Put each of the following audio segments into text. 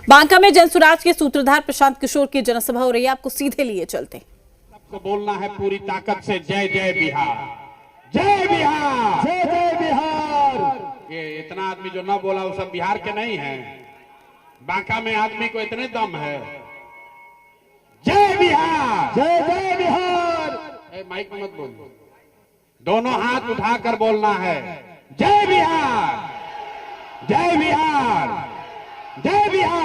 बांका में जनसुराज के सूत्रधार प्रशांत किशोर की जनसभा हो रही है, आपको सीधे लिए चलते। सबको बोलना है पूरी ताकत से, जय जय बिहार, जय बिहार, जय जय बिहार। ये इतना आदमी जो ना बोला वो सब बिहार के नहीं है। बांका में आदमी को इतने दम है। जय बिहार, जय जय बिहार। माइक में मत बोल, दोनों हाथ उठाकर बोलना है, जय बिहार, जय बिहार, जय बिहार।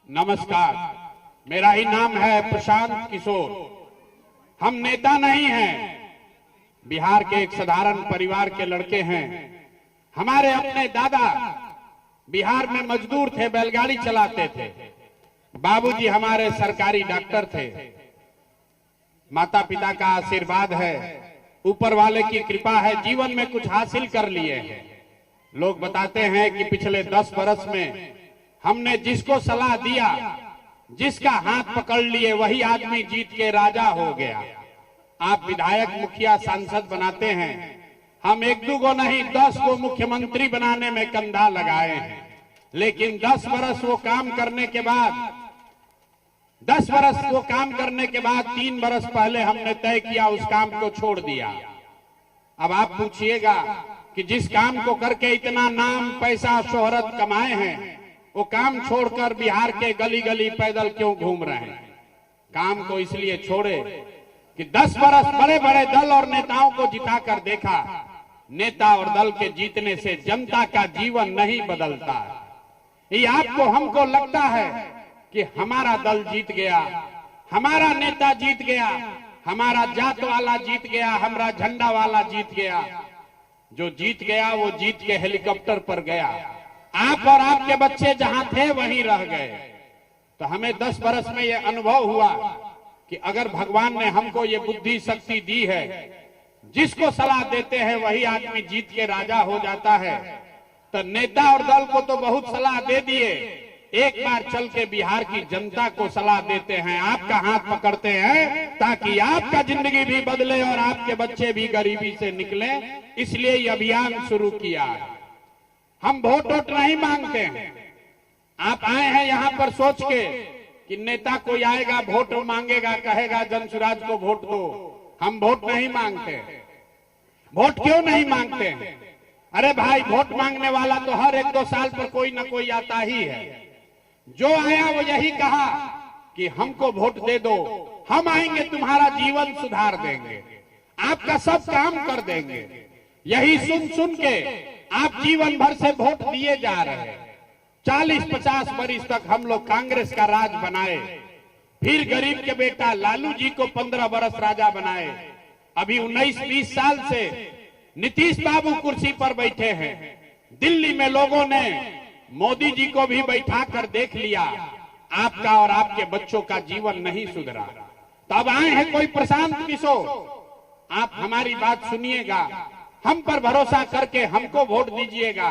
नमस्कार, मेरा ही नाम है प्रशांत किशोर। हम नेता नहीं हैं, बिहार के एक साधारण परिवार के लड़के हैं। हमारे अपने दादा बिहार में मजदूर थे, बैलगाड़ी चलाते थे। बाबूजी हमारे सरकारी डॉक्टर थे। माता पिता का आशीर्वाद है, ऊपर वाले की कृपा है, जीवन में कुछ हासिल कर लिए हैं। लोग बताते हैं कि पिछले 10 वर्ष में हमने जिसको सलाह दिया, जिसका हाथ पकड़ लिए, वही आदमी जीत के राजा हो गया। आप विधायक, मुखिया, सांसद बनाते हैं, हम 1-2 को नहीं 10 को मुख्यमंत्री बनाने में कंधा लगाए हैं। लेकिन 10 वर्ष वो काम करने के बाद 3 वर्ष पहले हमने तय किया, उस काम को छोड़ दिया। अब आप पूछिएगा कि जिस काम को करके इतना नाम, पैसा, शोहरत कमाए हैं, वो काम छोड़कर बिहार के गली गली पैदल क्यों घूम रहे हैं? काम को इसलिए छोड़े कि 10 वर्ष बड़े बड़े दल और नेताओं को जिताकर देखा, नेता और दल के जीतने से जनता का जीवन नहीं बदलता। ये आपको हमको लगता है कि हमारा दल जीत गया, हमारा नेता जीत गया, हमारा जात वाला जीत गया, हमारा झंडा वाला जीत गया। जो जीत गया वो जीत के हेलीकॉप्टर पर गया। आप और आपके बच्चे जहां थे वहीं रह गए। तो हमें 10 वर्ष में ये अनुभव हुआ कि अगर भगवान ने हमको ये बुद्धि शक्ति दी है, जिसको सलाह देते हैं वही आदमी जीत के राजा हो जाता है। तो नेता और दल को तो बहुत सलाह दे दिए, एक बार चल के बिहार की जनता को सलाह देते हैं, आपका हाथ पकड़ते हैं ताकि आपका जिंदगी भी बदले और आपके बच्चे भी गरीबी से निकले। इसलिए ये अभियान शुरू किया। हम वोट नहीं मांगते हैं। आप आए हैं यहाँ पर सोच के कि नेता कोई आएगा, वोट मांगेगा, कहेगा जनसुराज को वोट दो। हम वोट नहीं मांगते। वोट क्यों नहीं मांगते हैं? अरे भाई, वोट मांगने वाला तो हर 1-2 साल पर कोई ना कोई आता ही है। जो आया वो यही कहा कि हमको वोट दे दो, हम आएंगे, तुम्हारा जीवन सुधार देंगे, आपका सब काम कर देंगे। यही सुन सुन के आप जीवन भर से वोट दिए जा रहे हैं। 40-50 वर्ष तक हम लोग कांग्रेस का राज बनाए, फिर गरीब के बेटा लालू जी को 15 वर्ष राजा बनाए। अभी 19-20 साल से नीतीश बाबू कुर्सी पर बैठे हैं। दिल्ली में लोगों ने मोदी जी को भी बैठा कर देख लिया, आपका और आपके बच्चों का जीवन नहीं सुधरा। तब आए हैं कोई प्रशांत किशोर। आप हमारी बात सुनिएगा, हम पर भरोसा करके हमको वोट दीजिएगा।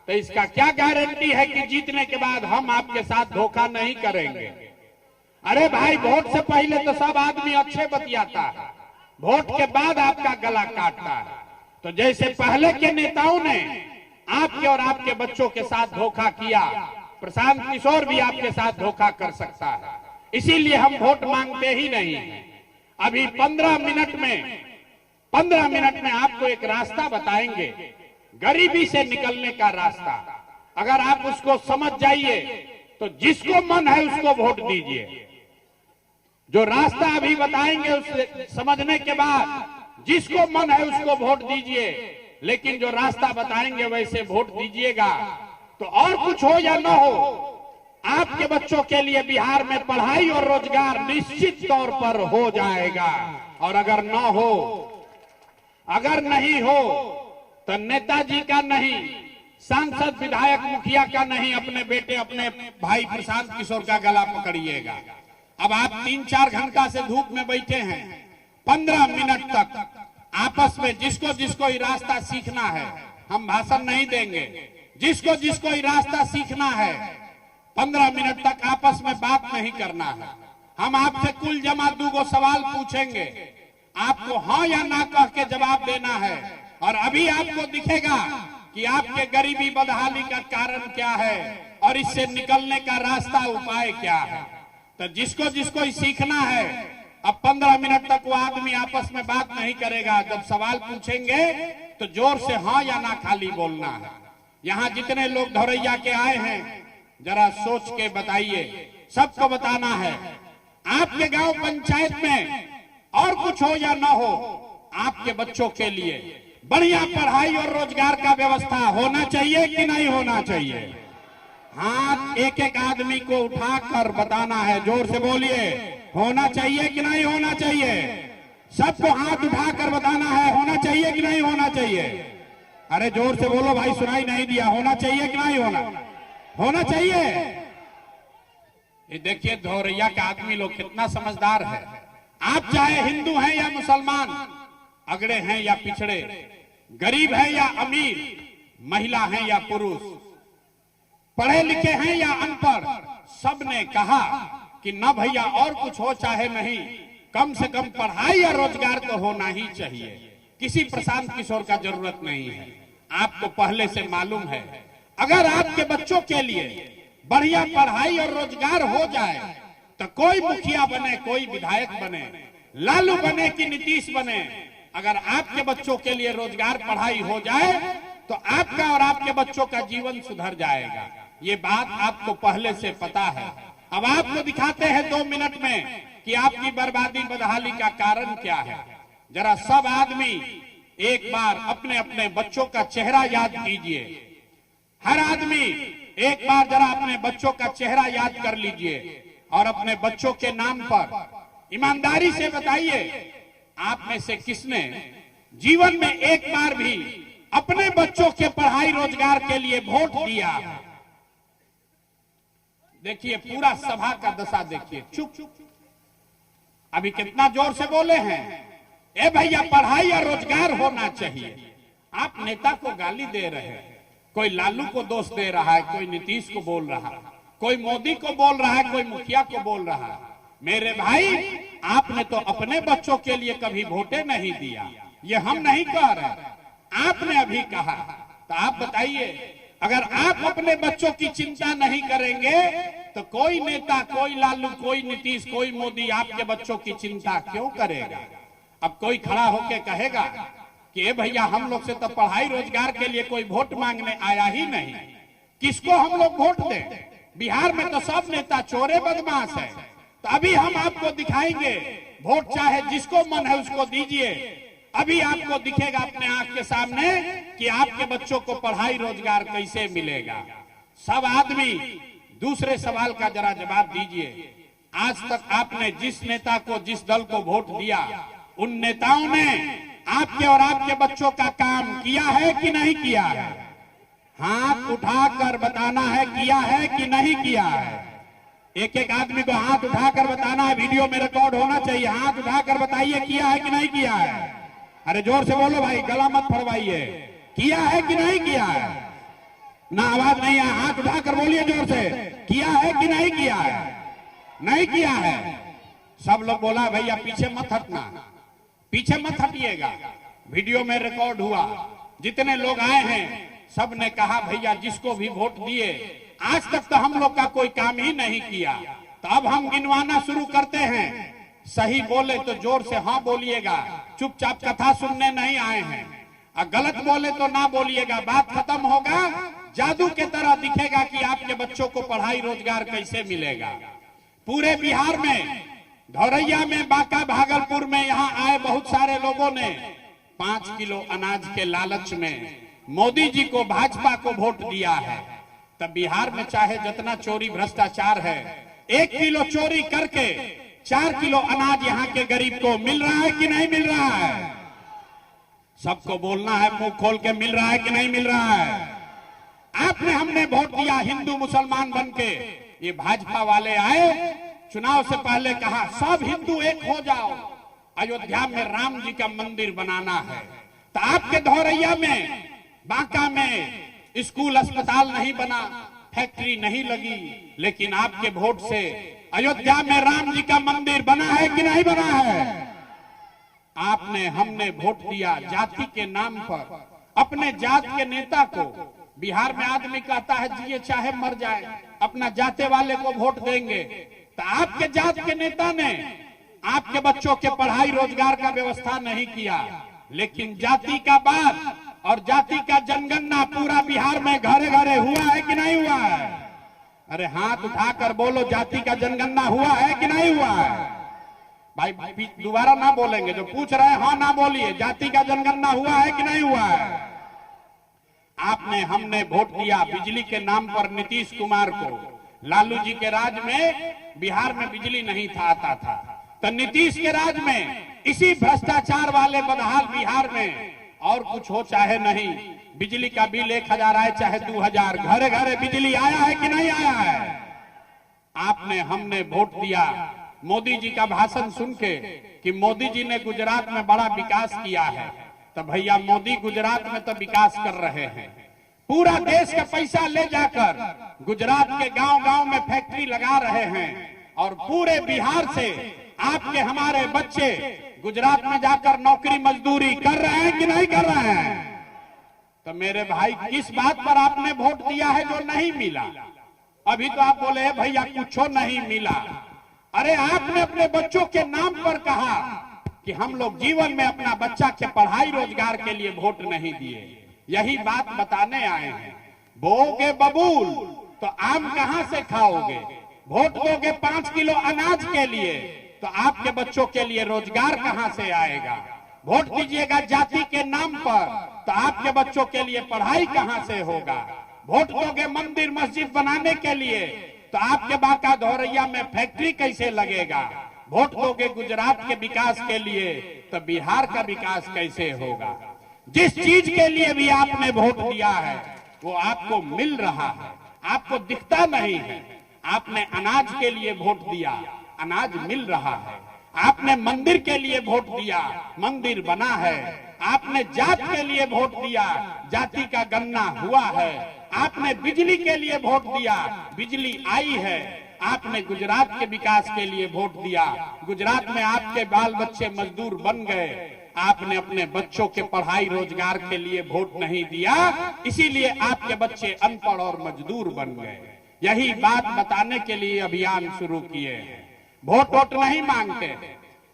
तो इसका क्या गारंटी है कि जीतने के बाद हम आपके साथ धोखा नहीं करेंगे? अरे भाई, वोट से पहले तो सब आदमी अच्छे बतियाता है, वोट के बाद आपका गला काटता है। तो जैसे पहले के नेताओं ने आपके और आपके बच्चों के साथ धोखा किया, प्रशांत किशोर भी आपके साथ धोखा कर सकता है। इसीलिए हम वोट मांगते ही नहीं हैं। अभी 15 मिनट में आपको एक रास्ता बताएंगे, गरीबी से निकलने का रास्ता। अगर आप उसको समझ जाइए तो जिसको मन है उसको वोट दीजिए। जो रास्ता अभी बताएंगे उसे समझने के बाद जिसको मन है उसको वोट दीजिए। लेकिन जो रास्ता बताएंगे वैसे वोट दीजिएगा। तो और कुछ हो या न हो, आपके बच्चों के लिए बिहार में पढ़ाई और रोजगार निश्चित तौर पर हो जाएगा। और अगर न हो, अगर नहीं हो, तो नेताजी का नहीं, सांसद, विधायक, मुखिया का नहीं, अपने बेटे, अपने भाई प्रशांत किशोर का गला पकड़िएगा। अब आप 3-4 घंटा से धूप में बैठे हैं, 15 मिनट तक आपस में जिसको जिसको ये रास्ता सीखना है, हम भाषण नहीं देंगे, जिसको जिसको ये रास्ता सीखना है 15 मिनट तक आपस में बात नहीं करना है। हम आपसे कुल जमा 2 सवाल पूछेंगे, आपको हाँ या ना कह के जवाब देना है। और अभी आपको दिखेगा कि आपके गरीबी बदहाली का कारण क्या है और इससे निकलने का रास्ता उपाय क्या है। तो जिसको जिसको सीखना है, अब 15 मिनट तक वो आदमी आपस में बात नहीं करेगा। जब सवाल पूछेंगे तो जोर से हाँ या ना खाली बोलना है। यहाँ जितने लोग धौरैया के आए हैं, जरा सोच के बताइए, सबको बताना है। आपके गांव पंचायत में और कुछ हो या ना हो, आपके बच्चों के लिए बढ़िया पढ़ाई और रोजगार का व्यवस्था होना चाहिए कि नहीं होना चाहिए। हाथ एक एक आदमी को उठाकर बताना है, जोर से बोलिए, होना चाहिए कि नहीं होना चाहिए। सबको हाथ उठाकर बताना है, होना चाहिए कि नहीं होना चाहिए। अरे जोर से बोलो भाई, सुनाई नहीं दिया। होना चाहिए कि नहीं होना चाहिए। ये देखिए धौरैया का आदमी लोग कितना समझदार है। आप चाहे हिंदू हैं या मुसलमान, अगड़े हैं या पिछड़े, गरीब हैं या अमीर, महिला हैं या पुरुष, पढ़े लिखे हैं या अनपढ़, सबने कहा कि न भैया और कुछ हो चाहे नहीं, कम से कम पढ़ाई और रोजगार तो होना ही चाहिए। किसी प्रशांत किशोर का जरूरत नहीं है। आपको पहले से मालूम है, अगर आपके बच्चों के लिए बढ़िया पढ़ाई और रोजगार हो जाए तो कोई मुखिया बने, कोई विधायक बने, लालू बने कि नीतीश बने, अगर आपके बच्चों के लिए रोजगार पढ़ाई हो जाए तो आपका और आपके बच्चों का जीवन सुधर जाएगा। ये बात आपको पहले से पता है। अब आपको दिखाते हैं 2 मिनट में कि आपकी बर्बादी बदहाली का कारण क्या है। जरा सब आदमी एक बार अपने अपने बच्चों का चेहरा याद कीजिए। हर आदमी एक बार जरा अपने बच्चों का चेहरा याद कर लीजिए और अपने बच्चों के नाम पर ईमानदारी से बताइए, आप में से किसने जीवन में एक बार भी अपने बच्चों के पढ़ाई रोजगार के लिए वोट दिया। देखिए पूरा सभा का दशा देखिए, चुप। अभी कितना जोर से बोले हैं, ए भैया पढ़ाई और रोजगार होना चाहिए। आप नेता को गाली दे रहे हैं, कोई लालू को दोष दे रहा है, कोई नीतीश को बोल रहा है, कोई मोदी को बोल रहा है, कोई मुखिया को बोल रहा है। मेरे भाई, आपने तो अपने बच्चों के लिए कभी वोटे नहीं दिया। ये हम नहीं कह रहे, आपने अभी कहा। तो आप बताइए, अगर आप अपने बच्चों की चिंता नहीं करेंगे तो कोई नेता, कोई लालू, कोई नीतीश, कोई मोदी आपके बच्चों की चिंता क्यों करेगा। अब कोई खड़ा होके कहेगा कि ए भैया हम लोग से तो पढ़ाई रोजगार के लिए कोई वोट मांगने आया ही नहीं, किसको हम लोग वोट दें। बिहार में तो सब नेता चोरे बदमाश है। तो अभी हम आपको दिखाएंगे, वोट चाहे जिसको मन है उसको दीजिए। अभी आपको दिखेगा अपने आंख के सामने कि आपके बच्चों को पढ़ाई रोजगार कैसे मिलेगा। सब आदमी दूसरे सवाल का जरा जवाब दीजिए। आज तक आपने जिस नेता को, जिस दल को वोट दिया, उन नेताओं ने आपके और आपके बच्चों का काम किया है कि नहीं किया है। हाथ उठाकर बताना है, किया है कि नहीं किया है। एक एक आदमी को हाथ उठाकर बताना है, वीडियो में रिकॉर्ड होना चाहिए। हाथ उठाकर बताइए, किया है कि नहीं किया है। अरे जोर से बोलो भाई, गला मत फड़वाइए। किया है कि नहीं किया है। ना आवाज नहीं है, हाथ उठाकर बोलिए जोर से, किया है कि नहीं किया है। नहीं किया है। सब लोग बोला भैया पीछे मत हटना, पीछे मत हटिएगा। वीडियो में रिकॉर्ड हुआ, जितने लोग आए हैं सब ने कहा भैया जिसको भी वोट दिए, आज तक तो हम लोग का कोई काम ही नहीं किया। तो अब हम गिनवाना शुरू करते हैं। सही बोले तो जोर से हाँ बोलिएगा, चुपचाप कथा सुनने नहीं आए हैं। और गलत बोले तो ना बोलिएगा। बात खत्म होगा, जादू के तरह दिखेगा कि आपके बच्चों को पढ़ाई रोजगार कैसे मिलेगा। पूरे बिहार में, धौरैया में, बांका, भागलपुर में यहाँ आए बहुत सारे लोगों ने 5 किलो अनाज के लालच में मोदी जी को, भाजपा को वोट दिया है। तब बिहार में चाहे जितना चोरी भ्रष्टाचार है, 1 किलो चोरी करके 4 किलो अनाज यहाँ के गरीब को मिल रहा है कि नहीं मिल रहा है। सबको बोलना है मुंह खोल के, मिल रहा है कि नहीं मिल रहा है। आपने, हमने वोट दिया हिंदू मुसलमान बनके। ये भाजपा वाले आए, चुनाव से पहले कहा सब हिंदू एक हो जाओ, अयोध्या में राम जी का मंदिर बनाना है। तो आपके धौरैया में, बांका में स्कूल अस्पताल नहीं बना, फैक्ट्री नहीं लगी, लेकिन आपके वोट से अयोध्या में राम जी का मंदिर बना है कि नहीं बना है। आपने, हमने वोट दिया जाति के नाम पर। अपने जात के नेता को, बिहार में आदमी कहता है जिए चाहे मर जाए, अपना जाते वाले को वोट देंगे। तो आपके जात के नेता ने आपके बच्चों के पढ़ाई रोजगार का व्यवस्था नहीं किया, लेकिन जाति का बात और जाति का जनगणना पूरा बिहार में घरे घरे हुआ है कि नहीं हुआ है? अरे हाथ उठाकर बोलो, जाति का जनगणना हुआ है कि नहीं हुआ है? भाई दोबारा ना बोलेंगे, जो पूछ रहे हैं हाँ ना बोलिए, जाति का जनगणना हुआ है कि नहीं हुआ है? आपने हमने वोट दिया बिजली के नाम पर नीतीश कुमार को। लालू जी के राज में बिहार में बिजली नहीं था, आता था, तो नीतीश के राज में इसी भ्रष्टाचार वाले बदहाल बिहार में और कुछ हो चाहे नहीं, बिजली का बिल 1000 आए चाहे 2000, घरे घरे बिजली आया है कि नहीं आया है? आपने हमने वोट दिया मोदी जी का भाषण सुन के कि मोदी जी ने गुजरात में बड़ा विकास किया है। तो भैया मोदी गुजरात में तो विकास कर रहे हैं, पूरा देश का पैसा ले जाकर गुजरात के गांव गांव में फैक्ट्री लगा रहे हैं, और पूरे बिहार से आपके हमारे बच्चे गुजरात में जाकर नौकरी मजदूरी कर रहे हैं कि नहीं कर रहे हैं? तो मेरे भाई किस बात पर आपने वोट दिया है जो नहीं मिला? अभी तो आप बोले भैया कुछ नहीं मिला। अरे आपने अपने बच्चों के नाम पर कहा कि हम लोग जीवन में अपना बच्चा के पढ़ाई रोजगार के लिए वोट नहीं दिए। यही बात बताने आए हैं। बोओगे बबूल तो आम कहां से खाओगे? वोट दोगे 5 किलो अनाज के लिए तो आपके बच्चों के लिए रोजगार कहां से आएगा? वोट दीजिएगा जाति के नाम पर तो आपके बच्चों के लिए पढ़ाई कहां से होगा? वोट दोगे मंदिर मस्जिद बनाने के लिए तो आपके बांका धौरैया में फैक्ट्री कैसे लगेगा? वोट दोगे गुजरात के विकास के लिए तो बिहार का विकास कैसे होगा? जिस चीज के लिए भी आपने वोट दिया है वो आपको मिल रहा है, आपको दिखता नहीं है। आपने अनाज के लिए वोट दिया, अनाज मिल रहा है। आपने मंदिर के लिए वोट दिया, मंदिर बना है। आपने जात के लिए वोट दिया, जाति का गणना हुआ है। आपने बिजली के लिए वोट दिया, बिजली आई है। आपने गुजरात के विकास के लिए वोट दिया, गुजरात में आपके बाल बच्चे मजदूर बन गए। आपने अपने बच्चों के पढ़ाई रोजगार के लिए वोट नहीं दिया, इसीलिए आपके बच्चे अनपढ़ और मजदूर बन गए। यही बात बताने के लिए अभियान शुरू किए हैं। वोट नहीं मांगते,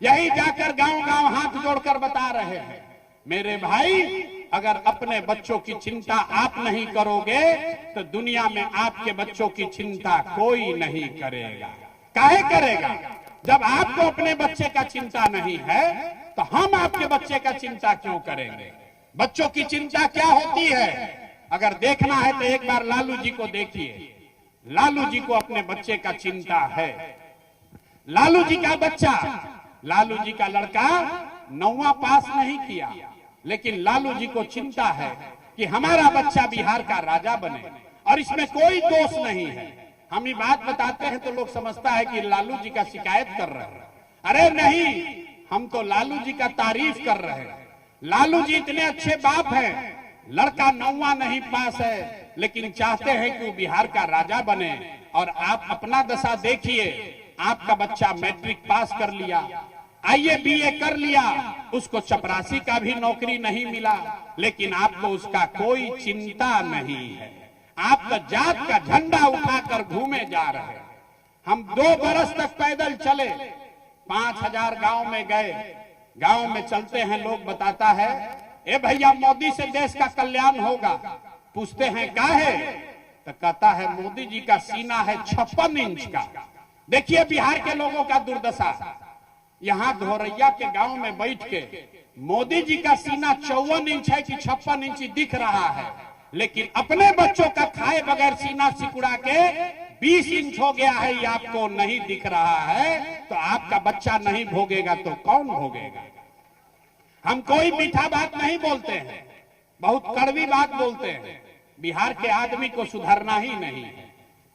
यही जाकर गांव गांव हाथ जोड़कर बता रहे हैं। मेरे भाई, अगर अपने बच्चों की चिंता आप नहीं करोगे तो दुनिया में आपके बच्चों की चिंता कोई नहीं करेगा। काहे करेगा? जब आपको अपने बच्चे का चिंता नहीं है तो हम आपके बच्चे का चिंता क्यों करेंगे? बच्चों की चिंता क्या होती है? अगर देखना है तो एक बार लालू जी को देखिए। लालू जी को अपने बच्चे का चिंता है। लालू जी का बच्चा, लालू जी का लड़का 9वां पास नहीं किया, लेकिन लालू जी को चिंता है कि हमारा बच्चा बिहार का राजा बने, और इसमें कोई दोष नहीं है। हम ये बात बताते हैं तो लोग समझता है कि लालू जी का शिकायत कर रहे हैं। अरे नहीं, हम तो लालू जी का तारीफ कर रहे हैं। लालू जी इतने अच्छे बाप हैं, लड़का 9वां नहीं पास है लेकिन चाहते हैं कि वो बिहार का राजा बने। और आप अपना दशा देखिए, आपका बच्चा मैट्रिक पास कर लिया, आईए बीए कर लिया, उसको चपरासी का भी नौकरी नहीं मिला, लेकिन आपको उसका कोई चिंता नहीं है। आप तो जात का झंडा उठाकर घूमे जा रहे हैं। हम 2 बरस तक पैदल चले, 5000 गांव में गए। गांव में चलते हैं, लोग बताता है ए भैया मोदी से देश का कल्याण होगा। पूछते हैं काहे? तो कहता है मोदी जी का सीना है 56 इंच का। देखिए बिहार के लोगों का दुर्दशा। यहाँ धौरैया के गांव में बैठ के मोदी जी का सीना 54 इंच है कि 56 इंच दिख रहा है, लेकिन अपने बच्चों का खाए बगैर सीना सिकुड़ा के 20 इंच हो गया है, ये आपको नहीं दिख रहा है। तो आपका बच्चा नहीं भोगेगा तो कौन भोगेगा? हम कोई मीठा बात नहीं बोलते हैं, बहुत कड़वी बात बोलते हैं। बिहार के आदमी को सुधरना ही नहीं है।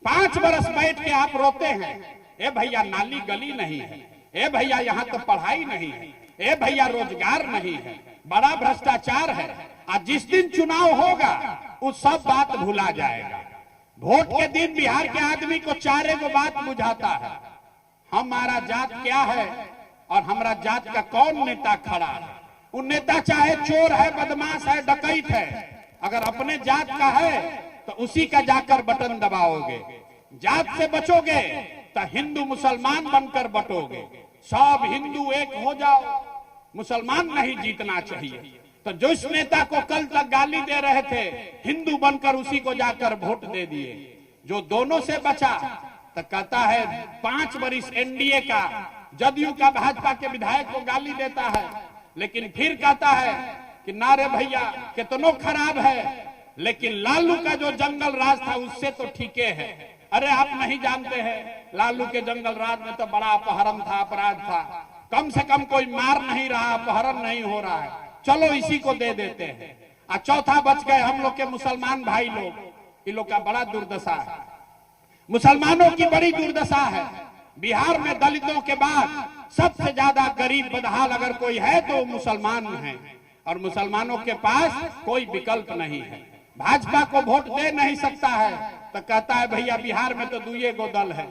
5 बरस बैठ के आप रोते हैं, ए भैया नाली गली नहीं है, ए भैया यहाँ तो पढ़ाई नहीं है, ए भैया रोजगार नहीं है, बड़ा भ्रष्टाचार है। आज जिस दिन चुनाव होगा उस सब बात भुला जाएगा। वोट के दिन बिहार के आदमी को 4 बात बुझाता है। हमारा जात क्या है और हमारा जात का कौन नेता खड़ा है। वो नेता चाहे चोर है, बदमाश है, डकैत है, अगर अपने जात का है तो उसी का जाकर बटन दबाओगे। जात से बचोगे तो हिंदू मुसलमान बनकर बटोगे। सब हिंदू एक हो जाओ, मुसलमान नहीं जीतना चाहिए। तो जिस नेता को कल तक गाली दे रहे थे, हिंदू बनकर उसी को जाकर वोट दे दिए। जो दोनों से बचा तो कहता है 5 वर्ष एनडीए का, जदयू का, भाजपा के विधायक को गाली देता है, लेकिन फिर कहता है कि नारे भैया कितनो खराब है, लेकिन लालू का जो जंगल राज था उससे तो ठीके है। अरे आप नहीं जानते हैं, लालू के जंगल राज में तो बड़ा अपहरण था, अपराध था, कम से कम कोई मार नहीं रहा, अपहरण नहीं हो रहा है, चलो इसी को दे देते हैं। और चौथा बच गए हम लोग के मुसलमान भाई लोग, इन लोग का बड़ा दुर्दशा है, मुसलमानों की बड़ी दुर्दशा है। बिहार में दलितों के बाद सबसे ज्यादा गरीब बदहाल अगर कोई है तो मुसलमान है, और मुसलमानों के पास कोई विकल्प नहीं है। भाजपा को वोट दे नहीं सकता है तो कहता है भैया बिहार में तो दुए गो दल है,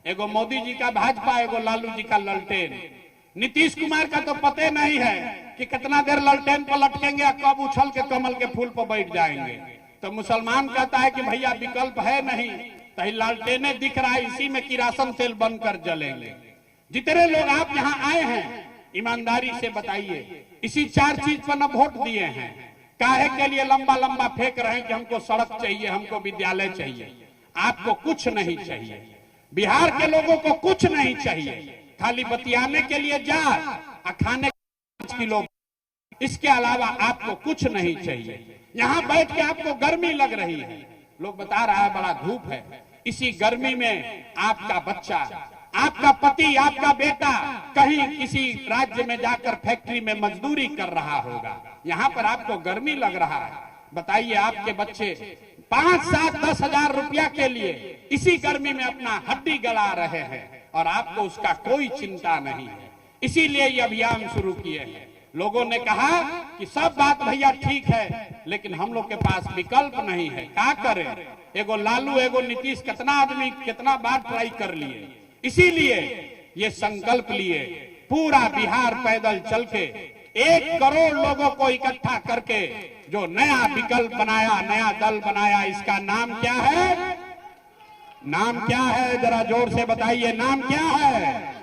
एगो मोदी जी का भाजपा, एगो लालू जी का ललटेन। नीतीश कुमार का तो पते नहीं है कि कितना देर ललटेन पर लटकेंगे और कब उछल के कमल के फूल पर बैठ जाएंगे। तो मुसलमान कहता है कि भैया विकल्प है नहीं, तो लालटेने दिख रहा है, इसी में किरासन तेल बनकर जलेंगे। जितने लोग आप यहाँ आए हैं ईमानदारी से बताइए, इसी 4 चीज पर न वोट दिए हैं। काहे के लिए लंबा लंबा फेंक रहे हैं कि हमको सड़क चाहिए, हमको विद्यालय चाहिए। आपको कुछ नहीं चाहिए, बिहार के लोगों को कुछ नहीं चाहिए, खाली बतियाने के लिए जा और खाने 5 किलो, इसके अलावा आपको कुछ नहीं चाहिए। यहाँ बैठ के आपको गर्मी लग रही है, लोग बता रहा है बड़ा धूप है, इसी गर्मी में आपका बच्चा, आपका पति, आपका बेटा कहीं किसी राज्य में जाकर फैक्ट्री में मजदूरी कर रहा होगा, यहाँ पर आपको गर्मी लग रहा है। बताइए आपके बच्चे 5, 7, 10 हजार रुपया के लिए इसी गर्मी में अपना हड्डी गला रहे हैं और आपको उसका कोई चिंता नहीं है। इसीलिए ये अभियान शुरू किए हैं। लोगों ने कहा कि सब बात भैया ठीक है, लेकिन हम लोग के पास विकल्प नहीं है, क्या करें। एगो लालू एगो नीतीश, कितना आदमी कितना बार ट्राई कर लिए। इसीलिए ये संकल्प लिए पूरा बिहार पैदल चल के 1 करोड़ लोगों को इकट्ठा करके जो नया विकल्प बनाया, नया दल बनाया, इसका नाम क्या है? नाम क्या है? जरा जोर से बताइए, नाम क्या है?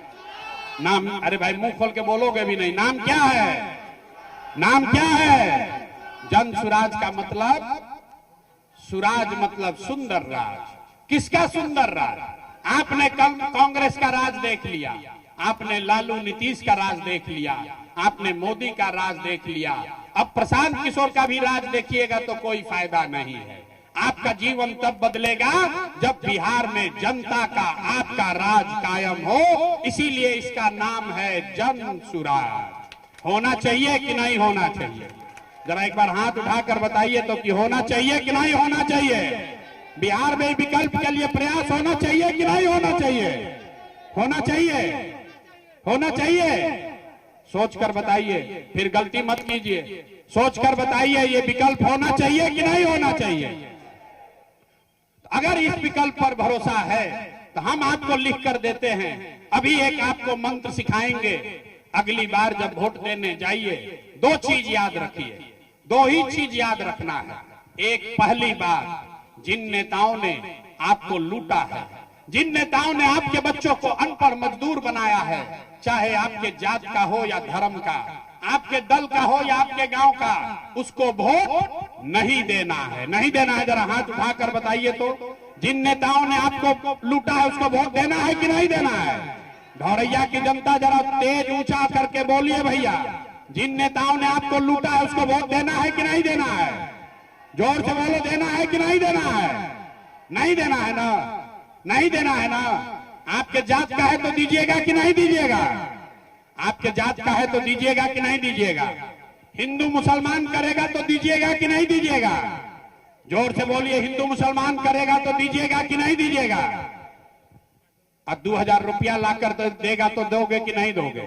नाम, अरे भाई मुंह खोल के बोलोगे भी नहीं, नाम क्या है? नाम क्या है? जन सुराज का मतलब, सुराज मतलब सुंदर राज। किसका सुंदर राज? आपने कांग्रेस का राज देख लिया, आपने लालू नीतीश का राज देख लिया, आपने मोदी का राज देख लिया, अब प्रशांत किशोर का भी राज देखिएगा तो कोई फायदा नहीं है। आपका जीवन तब बदलेगा जब बिहार में जनता का, आपका राज कायम हो। इसीलिए इसका नाम है जन सुराज। होना चाहिए कि नहीं होना चाहिए? जरा एक बार हाथ उठाकर बताइए तो कि होना चाहिए कि नहीं होना चाहिए? बिहार में विकल्प के लिए प्रयास होना चाहिए कि नहीं होना चाहिए? होना चाहिए, होना चाहिए। सोचकर बताइए, फिर गलती मत कीजिए, सोचकर बताइए ये विकल्प होना चाहिए कि नहीं होना चाहिए? अगर इस विकल्प पर भरोसा है तो हम आपको लिख कर देते हैं। अभी एक आपको मंत्र सिखाएंगे, अगली बार जब वोट देने जाइए 2 चीज याद रखिए, 2 ही चीज याद रखना है। एक, पहली बात, जिन नेताओं ने आपको लूटा है, जिन नेताओं ने आपके बच्चों को अनपढ़ मजदूर बनाया है, चाहे आपके जात का हो या धर्म का, आपके दल का हो या आपके गांव का, उसको वोट नहीं देना है, नहीं देना है। जरा हाथ उठाकर बताइए तो, जिन नेताओं ने आपको लूटा है उसको वोट देना है कि नहीं देना है? धौरैया की जनता जरा तेज ऊंचा करके बोलिए भैया, जिन नेताओं ने आपको लूटा है उसको वोट देना है कि नहीं देना है? जोर से बोलो, देना है कि नहीं देना है? नहीं देना है ना? नहीं देना है ना? आपके जात का है तो दीजिएगा कि नहीं दीजिएगा? आपके जात का है तो दीजिएगा कि नहीं दीजिएगा? हिंदू मुसलमान करेगा तो दीजिएगा कि नहीं दीजिएगा? जोर से बोलिए, हिंदू मुसलमान करेगा तो दीजिएगा कि नहीं दीजिएगा? अब 2000 रुपया लाकर तो देगा तो दोगे कि नहीं दोगे?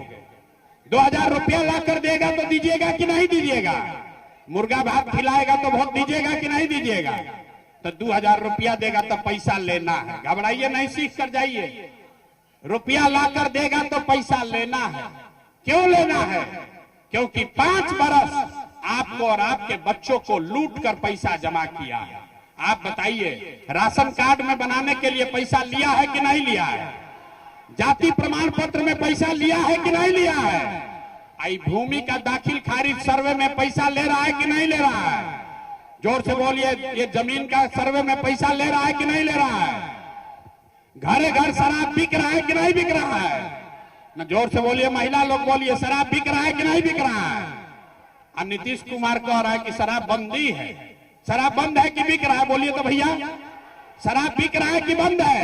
2000 रुपया लाकर देगा तो दीजिएगा कि नहीं दीजिएगा? मुर्गा भात खिलाएगा तो वोट दीजिएगा कि नहीं दीजिएगा? तो 2000 रुपया देगा तो पैसा लेना है। घबराइए नहीं, सीख कर जाइए। रुपया लाकर देगा तो पैसा लेना है। क्यों लेना है? क्योंकि 5 बरस आपको और आपके बच्चों को लूट कर पैसा जमा किया है। आप बताइए, राशन कार्ड में बनाने के लिए पैसा लिया है कि नहीं लिया है? जाति प्रमाण पत्र में पैसा लिया है कि नहीं लिया है? आई भूमि का दाखिल खारिज सर्वे में पैसा ले रहा है कि नहीं ले रहा है? जोर से बोलिए, ये जमीन का सर्वे में पैसा ले रहा है कि नहीं ले रहा है? घरे घर शराब बिक रहा है कि नहीं बिक रहा है? न जोर से बोलिए, महिला लोग बोलिए, शराब बिक रहा है कि नहीं बिक रहा है? और नीतीश कुमार कह रहा है कि शराब बंदी है। शराब बंद है कि बिक रहा है? बोलिए तो भैया, शराब बिक रहा है कि बंद है?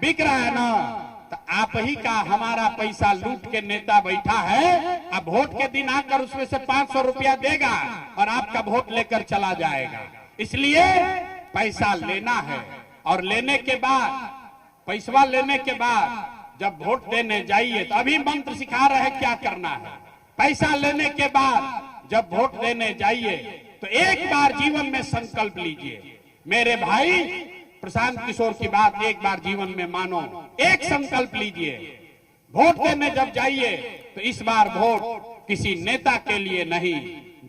बिक रहा है ना। तो आप ही का हमारा पैसा लूट के नेता बैठा है, अब वोट के दिन आकर उसमें से 500 रुपया देगा और आपका वोट लेकर चला जाएगा। इसलिए पैसा लेना है, और लेने के बाद, पैसा लेने के बाद जब वोट देने जाइए तो अभी मंत्र सिखा रहे हैं क्या करना है। पैसा लेने के बाद जब वोट देने जाइए तो एक बार जीवन में संकल्प लीजिए। मेरे भाई प्रशांत किशोर की बात एक बार जीवन में मानो, एक संकल्प लीजिए। वोट देने जब जाइए तो इस बार वोट किसी नेता के लिए नहीं,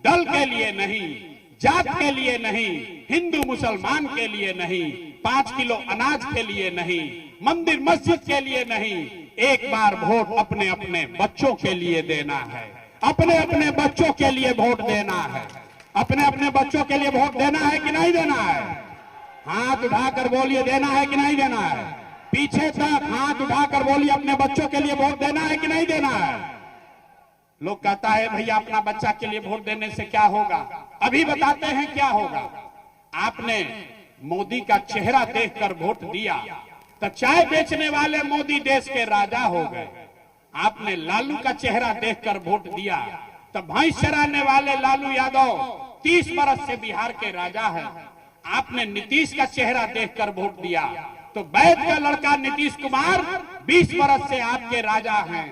दल के लिए नहीं, जात के लिए नहीं, हिंदू मुसलमान के लिए नहीं, 5 किलो अनाज के लिए नहीं, मंदिर मस्जिद के लिए नहीं, एक बार वोट अपने अपने बच्चों के लिए देना है। अपने अपने बच्चों के लिए वोट देना है। अपने अपने बच्चों के लिए वोट देना है कि नहीं देना है? हाथ उठाकर बोलिए, देना है कि नहीं देना है? पीछे तक हाथ उठाकर बोलिए, अपने बच्चों के लिए वोट देना है कि नहीं देना है? लोग कहता है भैया अपना बच्चा के लिए वोट देने से क्या होगा? अभी बताते हैं क्या होगा। आपने मोदी का चेहरा देखकर वोट दिया तो चाय बेचने वाले मोदी देश के राजा हो गए। आपने लालू का चेहरा देखकर वोट दिया तो भैंस चराने वाले लालू यादव 30 बरस से बिहार के राजा हैं। आपने नीतीश का चेहरा देखकर वोट दिया तो वैद का लड़का नीतीश कुमार 20 बरस से आपके राजा हैं।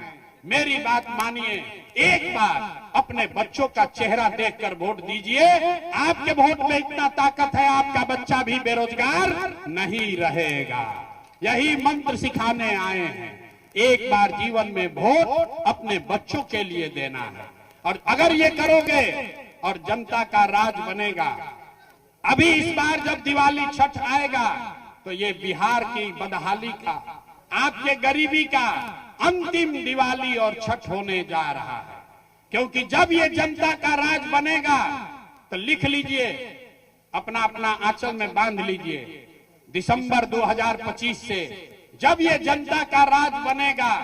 मेरी बात मानिए, एक बार अपने बच्चों का चेहरा देखकर वोट दीजिए। आपके वोट में इतना ताकत है, आपका बच्चा भी बेरोजगार नहीं रहेगा। यही मंत्र सिखाने आए हैं। एक बार जीवन में वोट अपने बच्चों के लिए देना है, और अगर ये करोगे और जनता का राज बनेगा। अभी इस बार जब दिवाली छठ आएगा तो ये बिहार की बदहाली का, आपके गरीबी का अंतिम दिवाली और छठ होने जा रहा है। क्योंकि जब ये जनता का राज बनेगा तो लिख लीजिए, अपना अपना आंचल में बांध लीजिए, दिसंबर 2025 से जब ये जनता का राज बनेगा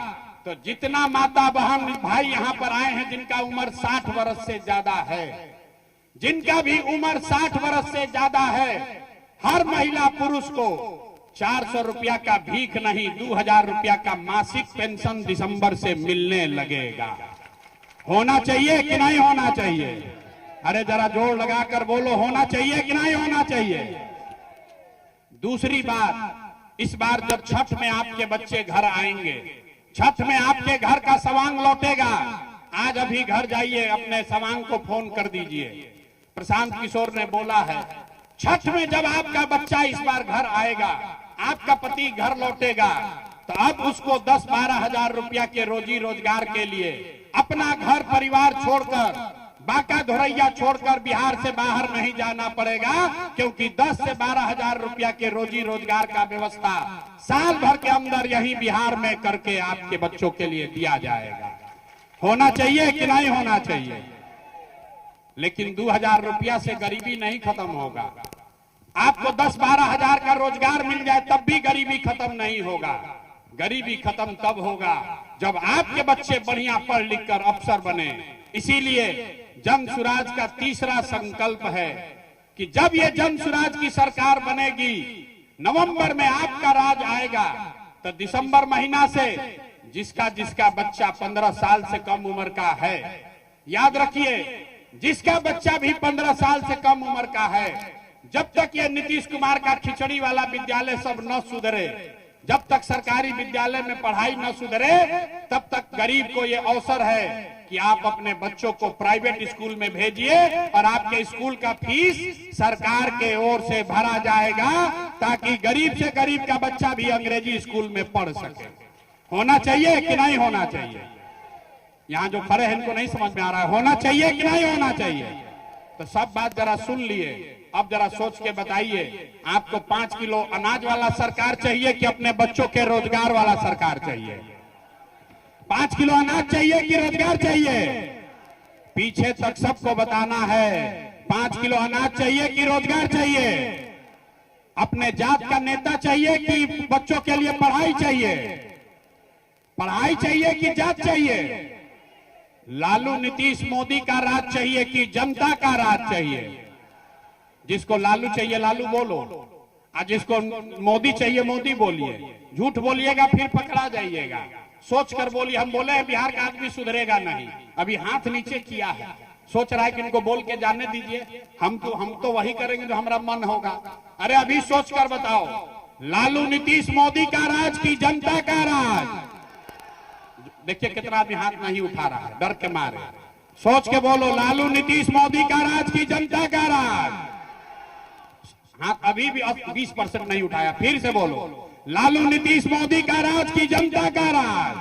तो जितना माता बहन भाई यहाँ पर आए हैं जिनका उम्र 60 वर्ष से ज्यादा है, जिनका भी उम्र 60 वर्ष से ज्यादा है, हर महिला पुरुष को 400 रुपया का भीख नहीं, 2000 रुपया का मासिक पेंशन दिसंबर से मिलने लगेगा। होना चाहिए कि नहीं होना चाहिए? अरे जरा जोर लगाकर बोलो, होना चाहिए कि नहीं होना चाहिए? दूसरी बात, इस बार जब छठ में आपके बच्चे घर आएंगे, छठ में आपके घर का सवांग लौटेगा। आज अभी घर जाइए, अपने सवांग को फोन कर दीजिए। प्रशांत किशोर ने बोला है, छठ में जब आपका बच्चा इस बार घर आएगा, आपका पति घर लौटेगा, तो अब उसको 10-12 हजार रुपया के रोजी रोजगार के लिए अपना घर परिवार छोड़कर, बांका धोरैया छोड़कर बिहार से बाहर नहीं जाना पड़ेगा। क्योंकि 10 से 12 हजार रुपया के रोजी रोजगार का व्यवस्था साल भर के अंदर यही बिहार में करके आपके बच्चों के लिए दिया जाएगा। होना चाहिए कि नहीं होना चाहिए? लेकिन 2000 रुपया से गरीबी नहीं खत्म होगा। आपको 10-12 हजार का रोजगार मिल जाए तब भी गरीबी खत्म नहीं होगा। गरीबी खत्म तब होगा जब आपके बच्चे बढ़िया पढ़ लिख कर अफसर बने। इसीलिए जन सुराज का तीसरा संकल्प है कि जब ये जन सुराज की सरकार बनेगी, नवंबर में आपका राज आएगा, तो दिसंबर महीना से जिसका जिसका बच्चा 15 साल से कम उम्र का है, याद रखिए, जिसका बच्चा भी 15 साल से कम उम्र का है, जब तक ये नीतीश कुमार का खिचड़ी वाला विद्यालय सब न सुधरे, जब तक सरकारी विद्यालय में पढ़ाई न सुधरे, तब तक गरीब को ये अवसर है कि आप अपने बच्चों को प्राइवेट स्कूल में भेजिए और आपके स्कूल का फीस सरकार के ओर से भरा जाएगा, ताकि गरीब से गरीब का बच्चा भी अंग्रेजी स्कूल में पढ़ सके। होना चाहिए कि नहीं होना चाहिए? यहाँ जो खड़े हैं इनको नहीं समझ में आ रहा है होना चाहिए कि नहीं होना चाहिए। तो सब बात जरा सुन लिए, अब जरा सोच के बताइए, आपको 5 किलो अनाज वाला सरकार चाहिए कि अपने बच्चों के रोजगार वाला सरकार चाहिए? 5 किलो अनाज चाहिए कि रोजगार चाहिए? पीछे तक सबको बताना है, 5 किलो अनाज चाहिए कि रोजगार चाहिए? अपने जात का नेता चाहिए कि बच्चों के लिए पढ़ाई चाहिए? पढ़ाई चाहिए कि जात चाहिए? लालू नीतीश मोदी का राज चाहिए कि जनता का राज चाहिए? जिसको लालू चाहिए लालू बोलो, और जिसको मोदी चाहिए मोदी बोलिए। झूठ बोलिएगा फिर पकड़ा जाइएगा। सोच कर बोलिए। हम बोले हैं बिहार का आदमी सुधरेगा नहीं, अभी हाथ नीचे किया है, सोच रहा है कि इनको बोल के जाने दीजिए, हम तो वही करेंगे जो हमारा मन होगा। अरे अभी सोच कर बताओ, लालू नीतीश मोदी का राज की जनता का राज? देखिए कितना आदमी हाथ नहीं उठा रहा है डर के मारे। सोच के बोलो, लालू नीतीश मोदी का राज की जनता का राज? हाथ अभी भी 20% नहीं उठाया। फिर से बोलो, लालू नीतीश मोदी का राज की जनता का राज?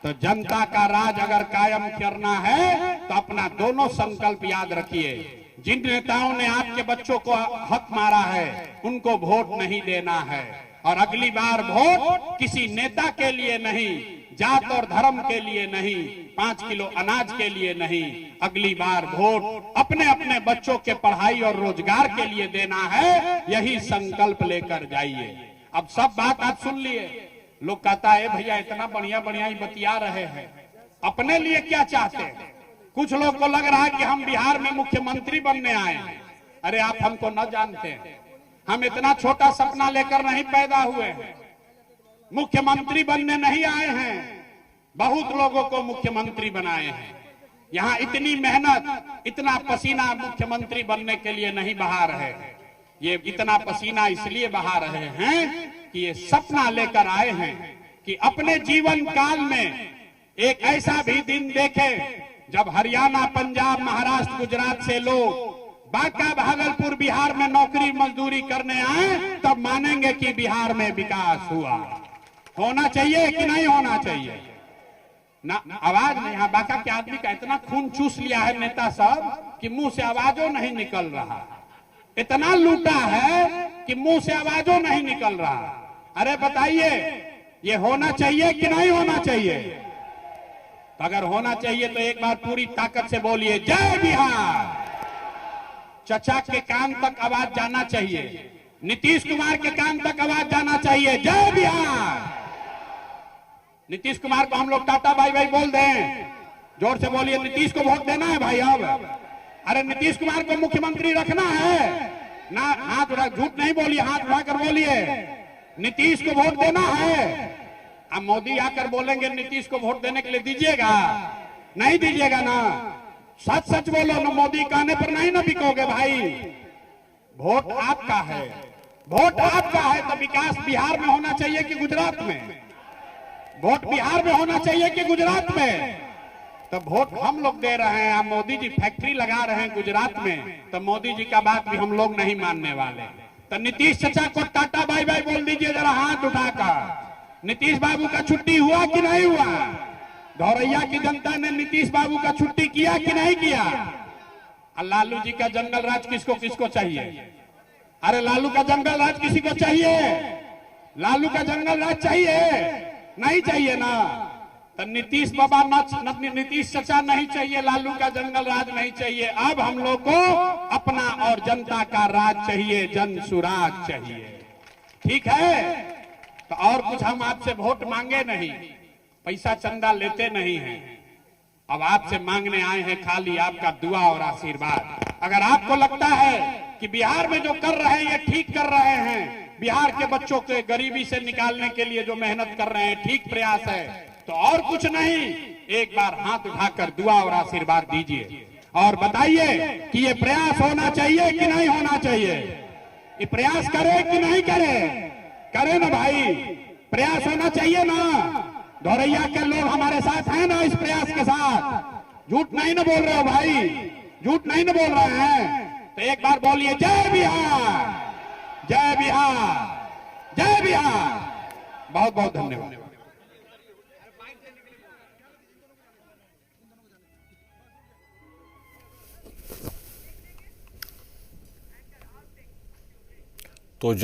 तो जनता का राज अगर कायम करना है तो अपना दोनों संकल्प याद रखिए। जिन नेताओं ने आपके बच्चों को हक मारा है उनको वोट नहीं देना है, और अगली बार वोट किसी नेता के लिए नहीं, जात और धर्म के लिए नहीं, 5 किलो अनाज के लिए नहीं, अगली बार वोट अपने अपने बच्चों के पढ़ाई और रोजगार के लिए देना है। यही संकल्प लेकर जाइए। अब सब बात आप सुन लिए। लोग कहता है भैया इतना बढ़िया बढ़िया ही बतिया रहे हैं, अपने लिए क्या चाहते हैं? कुछ लोग को लग रहा है कि हम बिहार में मुख्यमंत्री बनने आए हैं। अरे आप हमको न जानते हैं, हम इतना छोटा सपना लेकर नहीं पैदा हुए हैं। मुख्यमंत्री बनने नहीं आए हैं, बहुत लोगों को मुख्यमंत्री बनाए हैं। यहाँ इतनी मेहनत, इतना पसीना मुख्यमंत्री बनने के लिए नहीं बहा रहे हैं। ये इतना पसीना इसलिए बहा रहे हैं कि ये सपना लेकर आए हैं कि अपने जीवन काल में एक ऐसा भी दिन देखें जब हरियाणा, पंजाब, महाराष्ट्र, गुजरात से लोग बांका, भागलपुर, बिहार में नौकरी मजदूरी करने आए, तब मानेंगे कि बिहार में विकास हुआ। होना चाहिए कि नहीं होना चाहिए? ना आवाज नहीं। यहाँ बांका के आदमी का इतना खून चूस लिया है नेता सब कि मुंह से आवाजों नहीं निकल रहा। इतना लूटा है कि मुंह से आवाजों नहीं निकल रहा। अरे बताइए, ये होना चाहिए कि नहीं होना चाहिए? तो अगर होना चाहिए तो एक बार पूरी ताकत से बोलिए, जय बिहार। चचा के कान तक आवाज जाना चाहिए, नीतीश कुमार के कान तक आवाज जाना चाहिए, जय बिहार। नीतीश कुमार को हम लोग टाटा बाई बाई बोल दें, जोर से बोलिए, नीतीश को वोट देना है भाई। अब अरे नीतीश कुमार को मुख्यमंत्री रखना है ना? हाथ उठा, झूठ नहीं बोलिए, हाथ उठाकर बोलिए, नीतीश को वोट देना है। अब मोदी आकर बोलेंगे नीतीश को वोट देने के लिए, दीजिएगा? नहीं दीजिएगा ना? सच सच बोलो ना, मोदी कहने पर नहीं ना बिकोगे भाई। वोट आपका है, वोट आपका है। तो विकास बिहार में होना चाहिए कि गुजरात में? वोट बिहार में होना चाहिए कि गुजरात में? तो वोट हम लोग दे रहे हैं। आप मोदी जी फैक्ट्री लगा रहे हैं गुजरात में, तो मोदी जी का बात भी हम लोग नहीं मानने वाले। तो नीतीश चचा को टाटा बाय बाय बोल दीजिए जरा हाथ उठाकर। नीतीश बाबू का छुट्टी हुआ कि नहीं हुआ? धौरैया की जनता ने नीतीश बाबू का छुट्टी किया कि नहीं किया? लालू जी का जंगल राज किसको किसको चाहिए? अरे लालू का जंगल राज किसी को चाहिए? लालू का जंगल राज चाहिए? नहीं चाहिए ना? तो नीतीश बाबा नीतीश चचा नहीं चाहिए, लालू का जंगल राज नहीं चाहिए। अब हम लोग को अपना और जनता का राज चाहिए, जन सुराज चाहिए। ठीक है? तो और कुछ हम आपसे वोट मांगे नहीं, पैसा चंदा लेते नहीं हैं। अब आपसे मांगने आए हैं खाली आपका दुआ और आशीर्वाद। अगर आपको लगता है कि बिहार में जो कर रहे हैं ये ठीक कर रहे हैं, बिहार के बच्चों के गरीबी से निकालने के लिए जो मेहनत कर रहे हैं ठीक प्रयास है, तो और कुछ नहीं, एक बार हाथ उठाकर दुआ और आशीर्वाद दीजिए और बताइए कि ये प्रयास होना चाहिए कि नहीं होना चाहिए? ये प्रयास करे कि नहीं करे? करे ना भाई, प्रयास होना चाहिए ना? धौरैया के लोग हमारे साथ हैं ना इस प्रयास के साथ? झूठ नहीं ना बोल रहे हो भाई? झूठ नहीं ना बोल रहे हैं? तो एक बार बोलिए, जय बिहार, जय बिहार, जय बिहार। बहुत बहुत धन्यवाद।